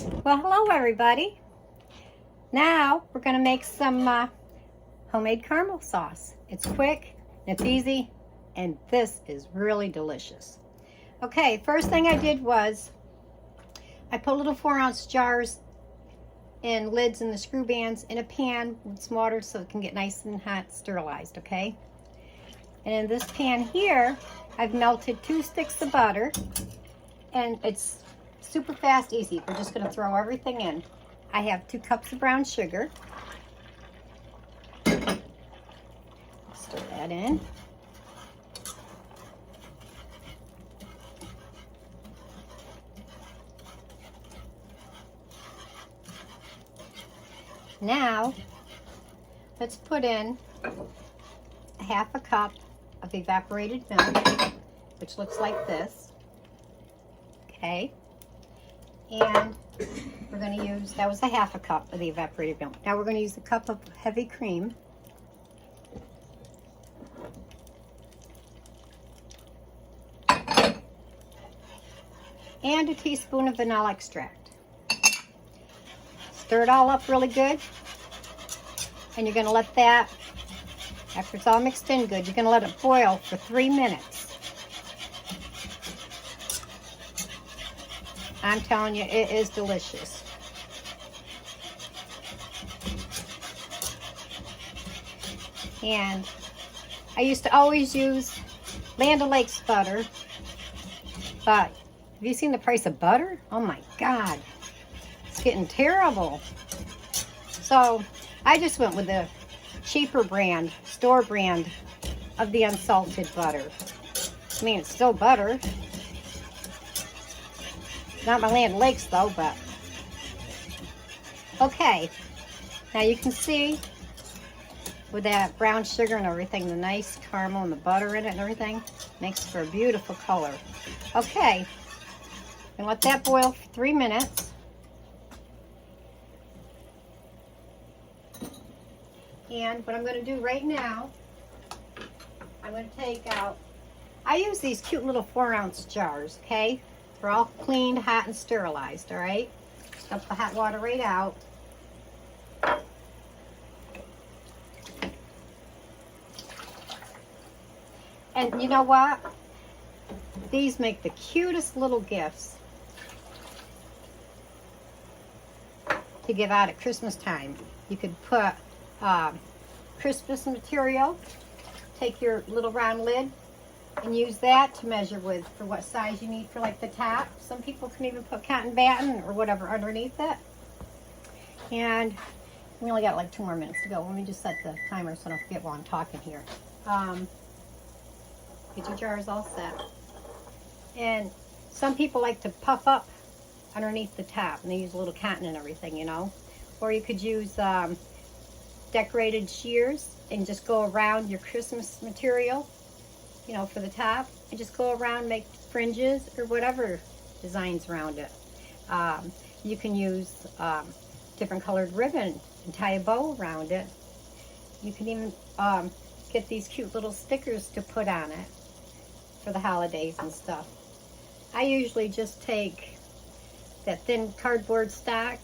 Well, hello everybody. Now we're going to make some homemade caramel sauce. It's quick, it's easy, and this is really delicious. Okay, first thing I did was I put little 4-ounce jars and lids and the screw bands in a pan with some water so it can get nice and hot, sterilized, okay? And in this pan here, I've melted 2 sticks of butter, and it's super fast, easy. We're just going to throw everything in. I have 2 cups of brown sugar. Stir that in. Now, let's put in a 1/2 cup of evaporated milk, which looks like this. Okay. And we're going to use, that was a 1/2 cup of the evaporated milk. Now we're going to use a cup of heavy cream. And a teaspoon of vanilla extract. Stir it all up really good. And you're going to let that, after it's all mixed in good, you're going to let it boil for 3 minutes. I'm telling you, it is delicious. And I used to always use Land O'Lakes butter, but have you seen the price of butter? Oh my God, it's getting terrible. So I just went with the cheaper brand, store brand of the unsalted butter. I mean, it's still butter. Not my Land O'Lakes though, but okay. Now you can see with that brown sugar and everything, the nice caramel and the butter in it and everything makes for a beautiful color. Okay, and let that boil for 3 minutes. And what I'm going to do right now, I'm going to take out, I use these cute little 4-ounce jars, okay? They're all cleaned, hot, and sterilized, all right? Dump the hot water right out. And you know what? These make the cutest little gifts to give out at Christmas time. You could put Christmas material, take your little round lid, and use that to measure with for what size you need for like the top. Some people can even put cotton batting or whatever underneath it. And we only got like 2 more minutes to go. Let me just set the timer so I don't forget while I'm talking here. Get your jars all set. And some people like to puff up underneath the top, and they use a little cotton and everything, you know. Or you could use decorated shears and just go around your Christmas material, you know, for the top, and just go around, make fringes or whatever designs around it. You can use different colored ribbon and tie a bow around it. You can even get these cute little stickers to put on it for the holidays and stuff. I usually just take that thin cardboard stock,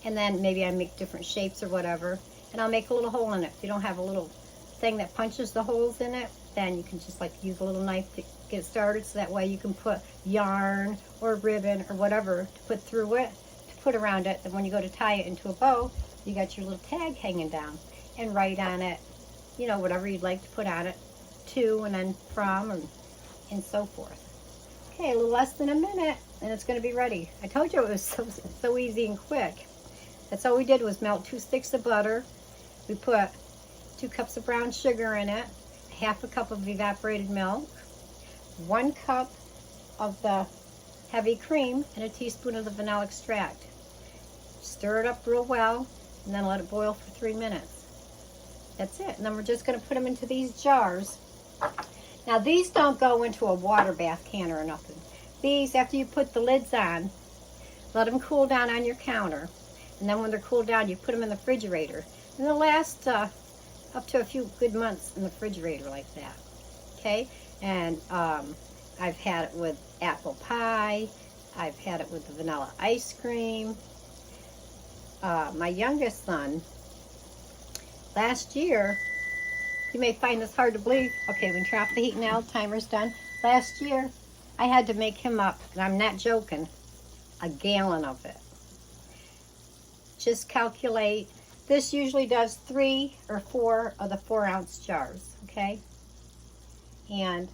and then maybe I make different shapes or whatever, and I'll make a little hole in it. If you don't have a little thing that punches the holes in it, then you can just like use a little knife to get started, so that way you can put yarn or ribbon or whatever to put through it, to put around it. And when you go to tie it into a bow, you got your little tag hanging down, and write on it, you know, whatever you'd like to put on it, to, and then from, and so forth. Okay, a little less than a minute, and it's going to be ready. I told you it was so easy and quick. That's all we did was melt 2 sticks of butter. We put 2 cups of brown sugar in it, 1/2 cup of evaporated milk, 1 cup of the heavy cream, and a teaspoon of the vanilla extract. Stir it up real well, and then let it boil for 3 minutes. That's it. And then we're just going to put them into these jars. Now these don't go into a water bath can or nothing. These, after you put the lids on, let them cool down on your counter. And then when they're cooled down, you put them in the refrigerator. And they'll last up to a few good months in the refrigerator like that. Okay? And I've had it with apple pie, I've had it with the vanilla ice cream. My youngest son, last year, you may find this hard to believe. Okay, we can turn off the heat now, timer's done. Last year, I had to make him up, and I'm not joking, a gallon of it. Just calculate. This usually does 3 or 4 of the 4-ounce jars, okay? And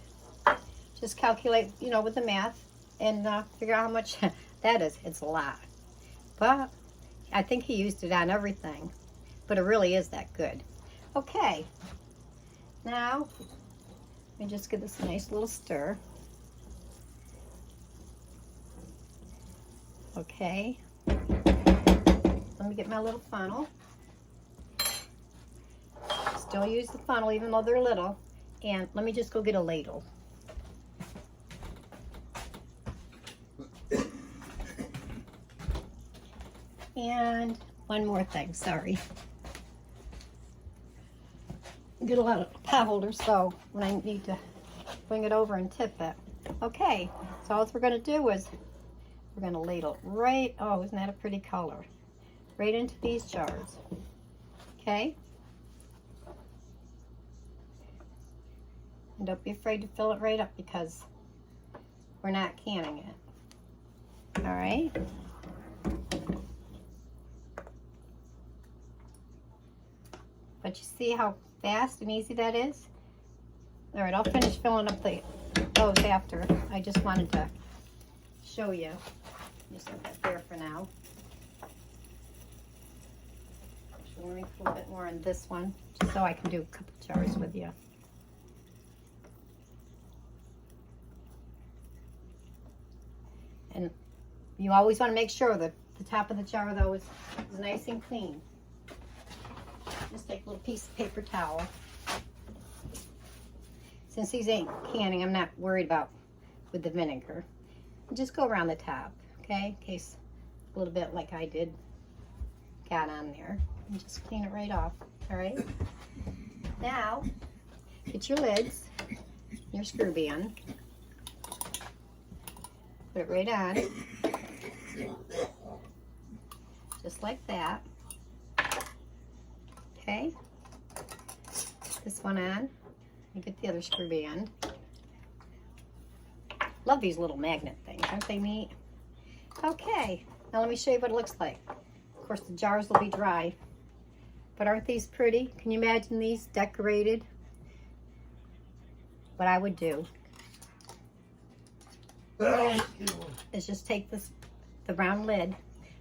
just calculate, you know, with the math and figure out how much that is. It's a lot. But I think he used it on everything. But it really is that good. Okay. Now, let me just give this a nice little stir. Okay. Let me get my little funnel. Still use the funnel even though they're little. And let me just go get a ladle. And one more thing, sorry. Get a lot of pot holders, so when I need to bring it over and tip it. Okay, so all we're gonna do is we're gonna ladle right, oh, isn't that a pretty color? Right into these jars, okay? And don't be afraid to fill it right up because we're not canning it. All right. But you see how fast and easy that is? All right, I'll finish filling up those after. I just wanted to show you. Just leave that there for now. Actually, let me put a little bit more on this one, just so I can do a couple jars with you. And you always want to make sure that the top of the jar, though, is nice and clean. Just take a little piece of paper towel. Since these ain't canning, I'm not worried about with the vinegar. Just go around the top, okay? In case a little bit like I did got on there. And just clean it right off, all right? Now, get your lids, your screw band. Put it right on. Just like that. Okay. This one on. And get the other screw band. Love these little magnet things, aren't they neat? Okay, now let me show you what it looks like. Of course, the jars will be dry, but aren't these pretty? Can you imagine these decorated? What I would do is just take the round lid,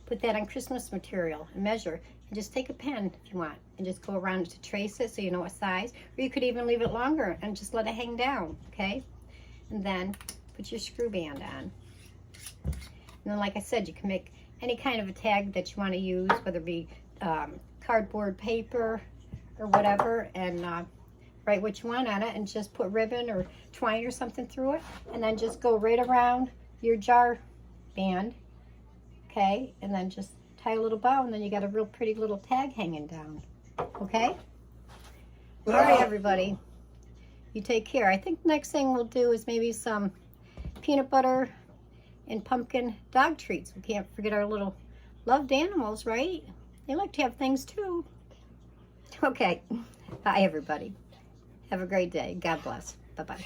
put that on Christmas material and measure, and just take a pen if you want and just go around to trace it so you know what size, or you could even leave it longer and just let it hang down, okay? And then put your screw band on. And then, like I said, you can make any kind of a tag that you want to use, whether it be cardboard, paper, or whatever, and write what you want on it, and just put ribbon or twine or something through it, and then just go right around your jar band, okay? And then just tie a little bow, and then you got a real pretty little tag hanging down, okay? All right, everybody, you take care. I think the next thing we'll do is maybe some peanut butter and pumpkin dog treats. We can't forget our little loved animals, right? They like to have things too. Okay, bye everybody. Have a great day. God bless. Bye-bye.